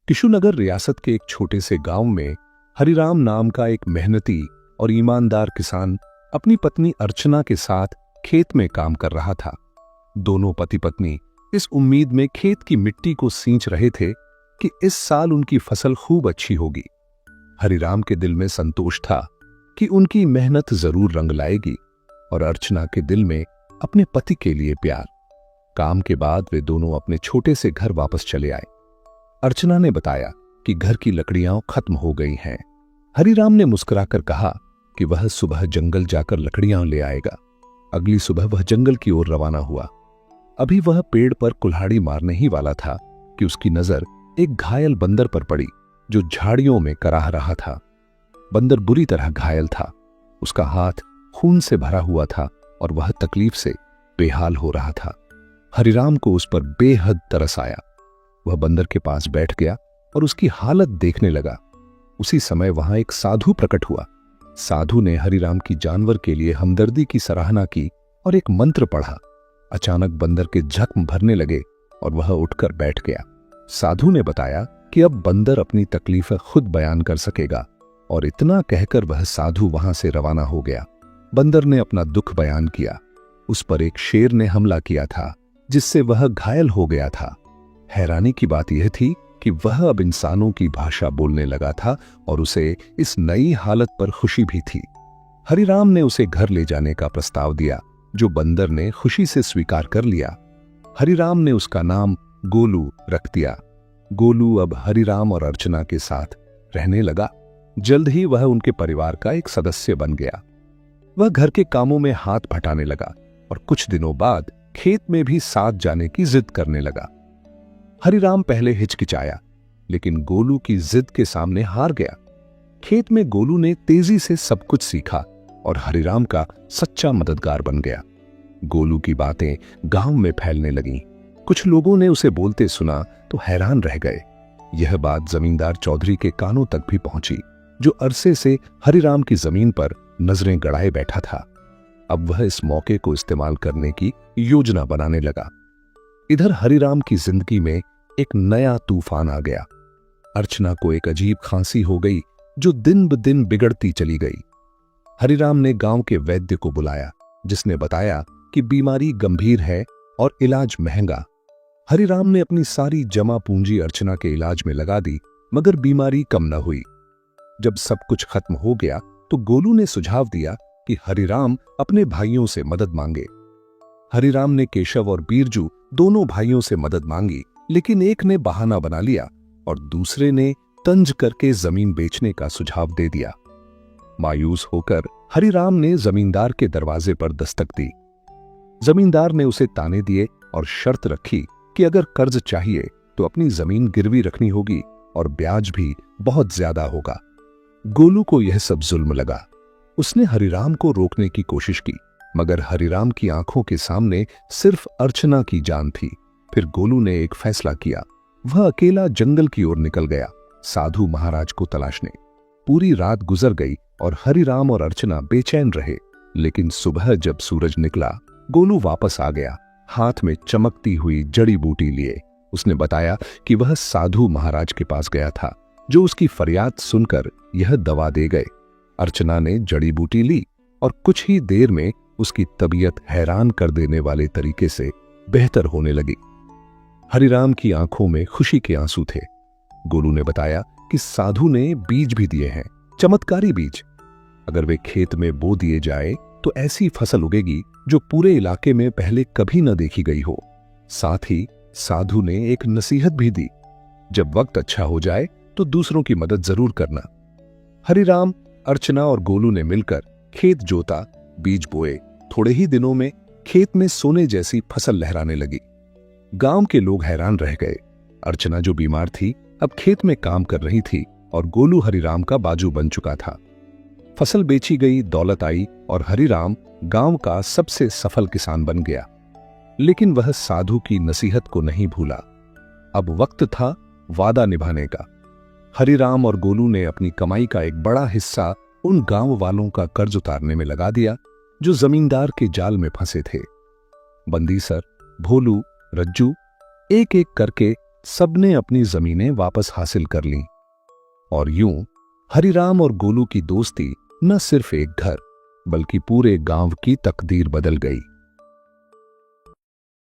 किशुनगर रियासत के एक छोटे से गांव में हरिराम नाम का एक मेहनती और ईमानदार किसान अपनी पत्नी अर्चना के साथ खेत में काम कर रहा था। दोनों पति पत्नी इस उम्मीद में खेत की मिट्टी को सींच रहे थे कि इस साल उनकी फसल खूब अच्छी होगी। हरिराम के दिल में संतोष था कि उनकी मेहनत जरूर रंग लाएगी और अर्चना के दिल में अपने पति के लिए प्यार। काम के बाद वे दोनों अपने छोटे से घर वापस चले आए। अर्चना ने बताया कि घर की लकड़ियां खत्म हो गई हैं। हरिराम ने मुस्कुराकर कहा कि वह सुबह जंगल जाकर लकड़ियां ले आएगा। अगली सुबह वह जंगल की ओर रवाना हुआ। अभी वह पेड़ पर कुल्हाड़ी मारने ही वाला था कि उसकी नजर एक घायल बंदर पर पड़ी जो झाड़ियों में कराह रहा था। बंदर बुरी तरह घायल था। उसका हाथ खून से भरा हुआ था और वह तकलीफ से बेहाल हो रहा था। हरिराम को उस पर बेहद तरस आया। वह बंदर के पास बैठ गया और उसकी हालत देखने लगा। उसी समय वहां एक साधु प्रकट हुआ। साधु ने हरिराम की जानवर के लिए हमदर्दी की सराहना की और एक मंत्र पढ़ा। अचानक बंदर के जख्म भरने लगे और वह उठकर बैठ गया। साधु ने बताया कि अब बंदर अपनी तकलीफें खुद बयान कर सकेगा और इतना कहकर वह साधु वहां से रवाना हो गया। बंदर ने अपना दुख बयान किया। उस पर एक शेर ने हमला किया था जिससे वह घायल हो गया था। हैरानी की बात यह थी कि वह अब इंसानों की भाषा बोलने लगा था और उसे इस नई हालत पर खुशी भी थी। हरिराम ने उसे घर ले जाने का प्रस्ताव दिया जो बंदर ने खुशी से स्वीकार कर लिया। हरिराम ने उसका नाम गोलू रख दिया। गोलू अब हरिराम और अर्चना के साथ रहने लगा। जल्द ही वह उनके परिवार का एक सदस्य बन गया। वह घर के कामों में हाथ बटाने लगा और कुछ दिनों बाद खेत में भी साथ जाने की जिद करने लगा। हरिराम पहले हिचकिचाया लेकिन गोलू की जिद के सामने हार गया। खेत में गोलू ने तेजी से सब कुछ सीखा और हरिराम का सच्चा मददगार बन गया। गोलू की बातें गांव में फैलने लगीं। कुछ लोगों ने उसे बोलते सुना तो हैरान रह गए। यह बात जमींदार चौधरी के कानों तक भी पहुंची जो अरसे से हरिराम की जमीन पर नजरें गड़ाए बैठा था। अब वह इस मौके को इस्तेमाल करने की योजना बनाने लगा। इधर हरिराम की जिंदगी में एक नया तूफान आ गया। अर्चना को एक अजीब खांसी हो गई जो दिन ब दिन बिगड़ती चली गई। हरिराम ने गांव के वैद्य को बुलाया जिसने बताया कि बीमारी गंभीर है और इलाज महंगा। हरिराम ने अपनी सारी जमा पूंजी अर्चना के इलाज में लगा दी मगर बीमारी कम न हुई। जब सब कुछ खत्म हो गया तो गोलू ने सुझाव दिया कि हरिराम अपने भाइयों से मदद मांगे। हरिराम ने केशव और बीरजू दोनों भाइयों से मदद मांगी लेकिन एक ने बहाना बना लिया और दूसरे ने तंज करके जमीन बेचने का सुझाव दे दिया। मायूस होकर हरिराम ने जमींदार के दरवाजे पर दस्तक दी। जमींदार ने उसे ताने दिए और शर्त रखी कि अगर कर्ज चाहिए तो अपनी जमीन गिरवी रखनी होगी और ब्याज भी बहुत ज्यादा होगा। गोलू को यह सब जुल्म लगा। उसने हरिराम को रोकने की कोशिश की मगर हरिराम की आंखों के सामने सिर्फ अर्चना की जान थी। फिर गोलू ने एक फैसला किया। वह अकेला जंगल की ओर निकल गया साधु महाराज को तलाशने। पूरी रात गुजर गई और हरिराम और अर्चना बेचैन रहे। लेकिन सुबह जब सूरज निकला गोलू वापस आ गया हाथ में चमकती हुई जड़ी बूटी लिए। उसने बताया कि वह साधु महाराज के पास गया था जो उसकी फरियाद सुनकर यह दवा दे गए। अर्चना ने जड़ी बूटी ली और कुछ ही देर में उसकी तबीयत हैरान कर देने वाले तरीके से बेहतर होने लगी। हरिराम की आंखों में खुशी के आंसू थे। गोलू ने बताया कि साधु ने बीज भी दिए हैं, चमत्कारी बीज। अगर वे खेत में बो दिए जाए तो ऐसी फसल उगेगी जो पूरे इलाके में पहले कभी न देखी गई हो। साथ ही साधु ने एक नसीहत भी दी, जब वक्त अच्छा हो जाए तो दूसरों की मदद जरूर करना। हरिराम, अर्चना और गोलू ने मिलकर खेत जोता, बीज बोए। थोड़े ही दिनों में खेत में सोने जैसी फसल लहराने लगी। गांव के लोग हैरान रह गए। अर्चना जो बीमार थी अब खेत में काम कर रही थी और गोलू हरिराम का बाजू बन चुका था। फसल बेची गई, दौलत आई और हरिराम गांव का सबसे सफल किसान बन गया। लेकिन वह साधु की नसीहत को नहीं भूला। अब वक्त था वादा निभाने का। हरिराम और गोलू ने अपनी कमाई का एक बड़ा हिस्सा उन गांव वालों का कर्ज उतारने में लगा दिया जो जमींदार के जाल में फंसे थे। बंदी सर, भोलू, रज्जू एक एक करके सबने अपनी जमीनें वापस हासिल कर लीं और यूं हरिराम और गोलू की दोस्ती न सिर्फ एक घर बल्कि पूरे गांव की तकदीर बदल गई।